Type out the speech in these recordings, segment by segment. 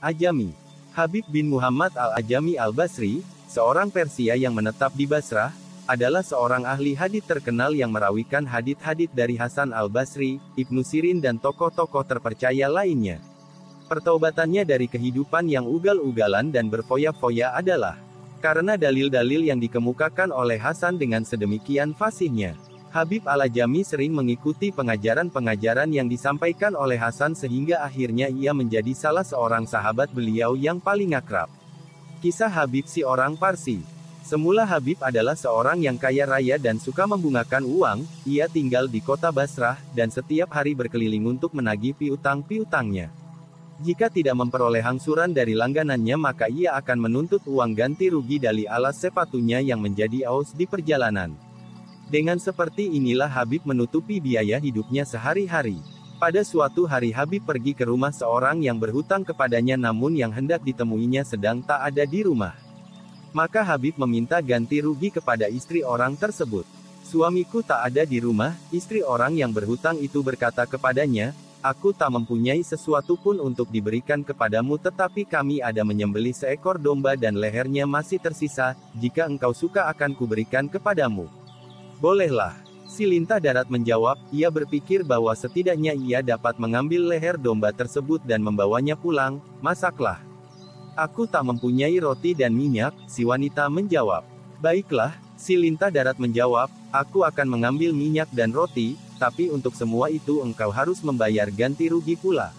Ajami. Habib bin Muhammad al-Ajami al-Basri, seorang Persia yang menetap di Basrah, adalah seorang ahli hadits terkenal yang merawikan hadits-hadits dari Hasan al-Basri, Ibnu Sirin dan tokoh-tokoh terpercaya lainnya. Pertaubatannya dari kehidupan yang ugal-ugalan dan berfoya-foya adalah karena dalil-dalil yang dikemukakan oleh Hasan dengan sedemikian fasihnya. Habib al-Ajami sering mengikuti pengajaran-pengajaran yang disampaikan oleh Hasan sehingga akhirnya ia menjadi salah seorang sahabat beliau yang paling akrab. Kisah Habib si orang Parsi. Semula Habib adalah seorang yang kaya raya dan suka membungakan uang. Ia tinggal di kota Basrah, dan setiap hari berkeliling untuk menagih piutang-piutangnya. Jika tidak memperoleh angsuran dari langganannya maka ia akan menuntut uang ganti rugi dari alas sepatunya yang menjadi aus di perjalanan. Dengan seperti inilah Habib menutupi biaya hidupnya sehari-hari. Pada suatu hari Habib pergi ke rumah seorang yang berhutang kepadanya namun yang hendak ditemuinya sedang tak ada di rumah. Maka Habib meminta ganti rugi kepada istri orang tersebut. Suamiku tak ada di rumah, istri orang yang berhutang itu berkata kepadanya, aku tak mempunyai sesuatu pun untuk diberikan kepadamu tetapi kami ada menyembelih seekor domba dan lehernya masih tersisa, jika engkau suka akan kuberikan kepadamu. Bolehlah. Si lintah darat menjawab, ia berpikir bahwa setidaknya ia dapat mengambil leher domba tersebut dan membawanya pulang, masaklah. Aku tak mempunyai roti dan minyak, si wanita menjawab. Baiklah, si lintah darat menjawab, aku akan mengambil minyak dan roti, tapi untuk semua itu engkau harus membayar ganti rugi pula.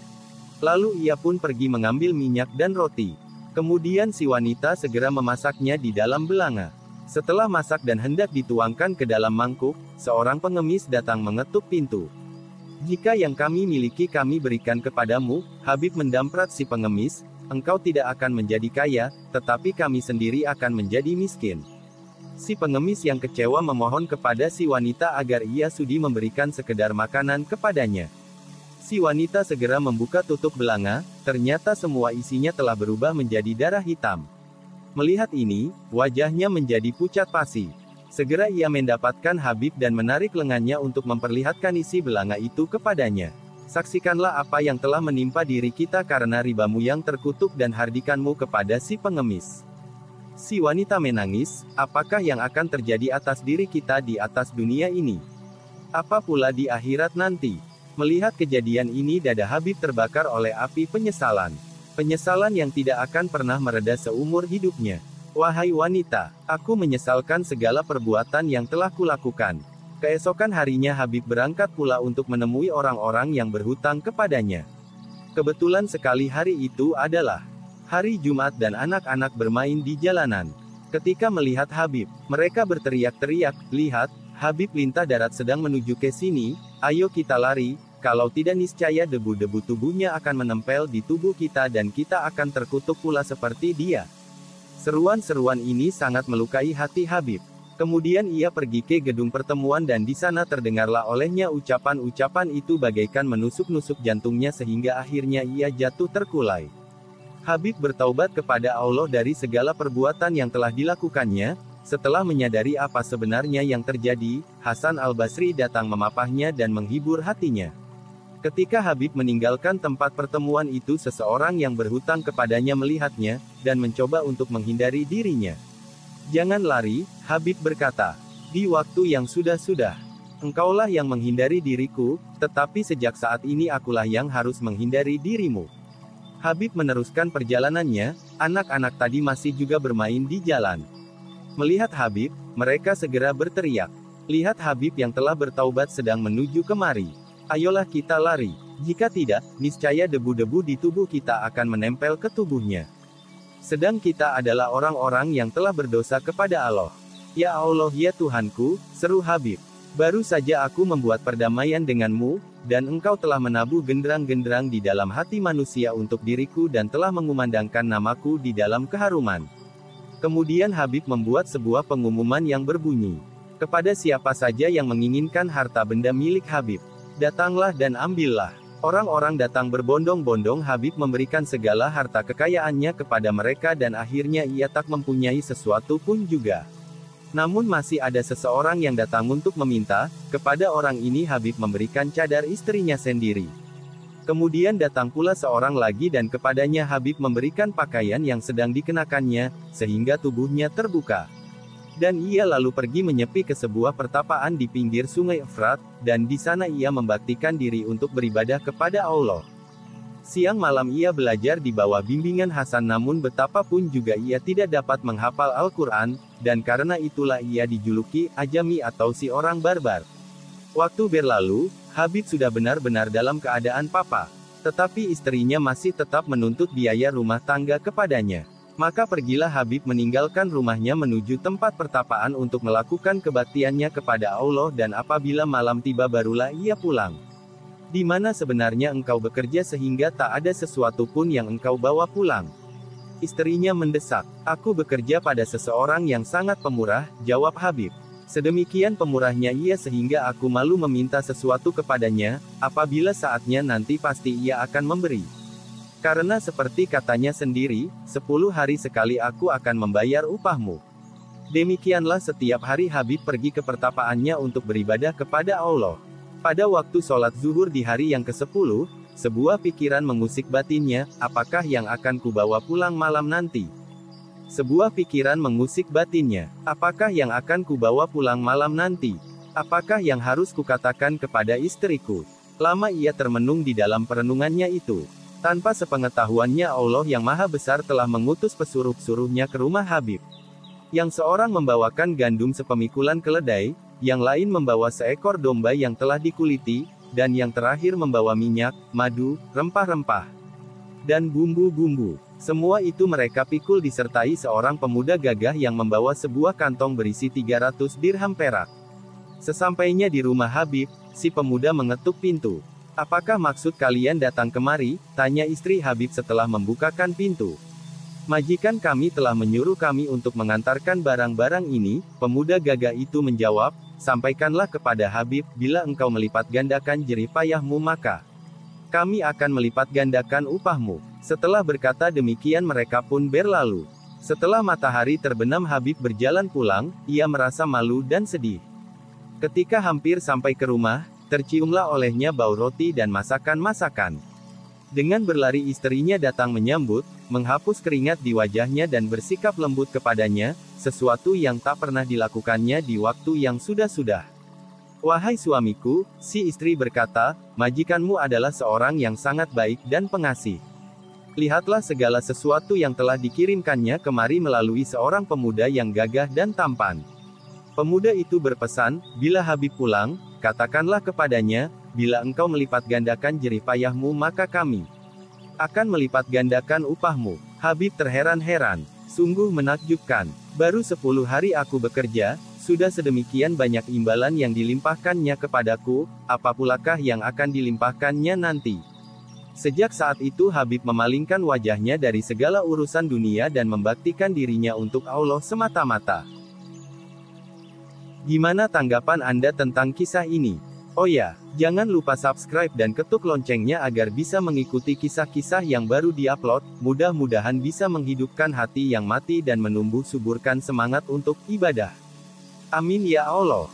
Lalu ia pun pergi mengambil minyak dan roti. Kemudian si wanita segera memasaknya di dalam belanga. Setelah masak dan hendak dituangkan ke dalam mangkuk, seorang pengemis datang mengetuk pintu. Jika yang kami miliki kami berikan kepadamu, Habib mendamprat si pengemis, engkau tidak akan menjadi kaya, tetapi kami sendiri akan menjadi miskin. Si pengemis yang kecewa memohon kepada si wanita agar ia sudi memberikan sekedar makanan kepadanya. Si wanita segera membuka tutup belanga, ternyata semua isinya telah berubah menjadi darah hitam. Melihat ini, wajahnya menjadi pucat pasi. Segera ia mendapatkan Habib dan menarik lengannya untuk memperlihatkan isi belanga itu kepadanya. Saksikanlah apa yang telah menimpa diri kita karena ribamu yang terkutuk dan hardikanmu kepada si pengemis. Si wanita menangis, apakah yang akan terjadi atas diri kita di atas dunia ini? Apa pula di akhirat nanti? Melihat kejadian ini dada Habib terbakar oleh api penyesalan. Penyesalan yang tidak akan pernah mereda seumur hidupnya. Wahai wanita, aku menyesalkan segala perbuatan yang telah kulakukan. Keesokan harinya Habib berangkat pula untuk menemui orang-orang yang berhutang kepadanya. Kebetulan sekali hari itu adalah hari Jumat dan anak-anak bermain di jalanan. Ketika melihat Habib, mereka berteriak-teriak, lihat, Habib lintah darat sedang menuju ke sini, ayo kita lari, kalau tidak niscaya debu-debu tubuhnya akan menempel di tubuh kita dan kita akan terkutuk pula seperti dia. Seruan-seruan ini sangat melukai hati Habib. Kemudian ia pergi ke gedung pertemuan dan di sana terdengarlah olehnya ucapan-ucapan itu bagaikan menusuk-nusuk jantungnya sehingga akhirnya ia jatuh terkulai. Habib bertaubat kepada Allah dari segala perbuatan yang telah dilakukannya. Setelah menyadari apa sebenarnya yang terjadi, Hasan al-Basri datang memapahnya dan menghibur hatinya. Ketika Habib meninggalkan tempat pertemuan itu seseorang yang berhutang kepadanya melihatnya, dan mencoba untuk menghindari dirinya. Jangan lari, Habib berkata. Di waktu yang sudah-sudah. Engkaulah yang menghindari diriku, tetapi sejak saat ini akulah yang harus menghindari dirimu. Habib meneruskan perjalanannya, anak-anak tadi masih juga bermain di jalan. Melihat Habib, mereka segera berteriak. Lihat Habib yang telah bertaubat sedang menuju kemari. Ayolah kita lari. Jika tidak, niscaya debu-debu di tubuh kita akan menempel ke tubuhnya. Sedang kita adalah orang-orang yang telah berdosa kepada Allah. Ya Allah ya Tuhanku, seru Habib. Baru saja aku membuat perdamaian denganmu, dan engkau telah menabuh genderang-genderang di dalam hati manusia untuk diriku dan telah mengumandangkan namaku di dalam keharuman. Kemudian Habib membuat sebuah pengumuman yang berbunyi. Kepada siapa saja yang menginginkan harta benda milik Habib, datanglah dan ambillah. Orang-orang datang berbondong-bondong. Habib memberikan segala harta kekayaannya kepada mereka dan akhirnya ia tak mempunyai sesuatu pun juga. Namun masih ada seseorang yang datang untuk meminta, kepada orang ini Habib memberikan cadar istrinya sendiri. Kemudian datang pula seorang lagi dan kepadanya Habib memberikan pakaian yang sedang dikenakannya, sehingga tubuhnya terbuka. Dan ia lalu pergi menyepi ke sebuah pertapaan di pinggir sungai Efrat, dan di sana ia membaktikan diri untuk beribadah kepada Allah. Siang malam ia belajar di bawah bimbingan Hasan, namun betapapun juga ia tidak dapat menghafal Al-Quran, dan karena itulah ia dijuluki Ajami atau si orang barbar. Waktu berlalu, Habib sudah benar-benar dalam keadaan papa. Tetapi istrinya masih tetap menuntut biaya rumah tangga kepadanya. Maka pergilah Habib meninggalkan rumahnya menuju tempat pertapaan untuk melakukan kebaktiannya kepada Allah, dan apabila malam tiba barulah ia pulang. Di mana sebenarnya engkau bekerja sehingga tak ada sesuatu pun yang engkau bawa pulang? Istrinya mendesak. Aku bekerja pada seseorang yang sangat pemurah, jawab Habib. Sedemikian pemurahnya ia sehingga aku malu meminta sesuatu kepadanya, apabila saatnya nanti pasti ia akan memberi. Karena seperti katanya sendiri, 10 hari sekali aku akan membayar upahmu. Demikianlah setiap hari Habib pergi ke pertapaannya untuk beribadah kepada Allah. Pada waktu sholat zuhur di hari yang ke-10, sebuah pikiran mengusik batinnya, apakah yang akan kubawa pulang malam nanti? Sebuah pikiran mengusik batinnya. Apakah yang akan kubawa pulang malam nanti? Apakah yang harus kukatakan kepada istriku? Lama ia termenung di dalam perenungannya itu. Tanpa sepengetahuannya Allah yang maha besar telah mengutus pesuruh-suruhnya ke rumah Habib. Yang seorang membawakan gandum sepemikulan keledai, yang lain membawa seekor domba yang telah dikuliti, dan yang terakhir membawa minyak, madu, rempah-rempah, dan bumbu-bumbu. Semua itu mereka pikul disertai seorang pemuda gagah yang membawa sebuah kantong berisi 300 dirham perak. Sesampainya di rumah Habib, si pemuda mengetuk pintu. Apakah maksud kalian datang kemari? Tanya istri Habib setelah membukakan pintu. Majikan kami telah menyuruh kami untuk mengantarkan barang-barang ini, pemuda gagah itu menjawab. Sampaikanlah kepada Habib, bila engkau melipat gandakan jerih payahmu maka kami akan melipat gandakan upahmu. Setelah berkata demikian mereka pun berlalu. Setelah matahari terbenam Habib berjalan pulang, ia merasa malu dan sedih. Ketika hampir sampai ke rumah, terciumlah olehnya bau roti dan masakan-masakan. Dengan berlari istrinya datang menyambut, menghapus keringat di wajahnya dan bersikap lembut kepadanya, sesuatu yang tak pernah dilakukannya di waktu yang sudah-sudah. Wahai suamiku, si istri berkata, majikanmu adalah seorang yang sangat baik dan pengasih. Lihatlah segala sesuatu yang telah dikirimkannya kemari melalui seorang pemuda yang gagah dan tampan. Pemuda itu berpesan, bila Habib pulang, katakanlah kepadanya, bila engkau melipat gandakan jerih payahmu maka kami akan melipat gandakan upahmu. Habib terheran-heran. Sungguh menakjubkan. Baru 10 hari aku bekerja, sudah sedemikian banyak imbalan yang dilimpahkannya kepadaku, apa pulakah yang akan dilimpahkannya nanti? Sejak saat itu Habib memalingkan wajahnya dari segala urusan dunia dan membaktikan dirinya untuk Allah semata-mata. Gimana tanggapan Anda tentang kisah ini? Oh ya, jangan lupa subscribe dan ketuk loncengnya agar bisa mengikuti kisah-kisah yang baru diupload. Mudah-mudahan bisa menghidupkan hati yang mati dan menumbuh suburkan semangat untuk ibadah. Amin ya Allah.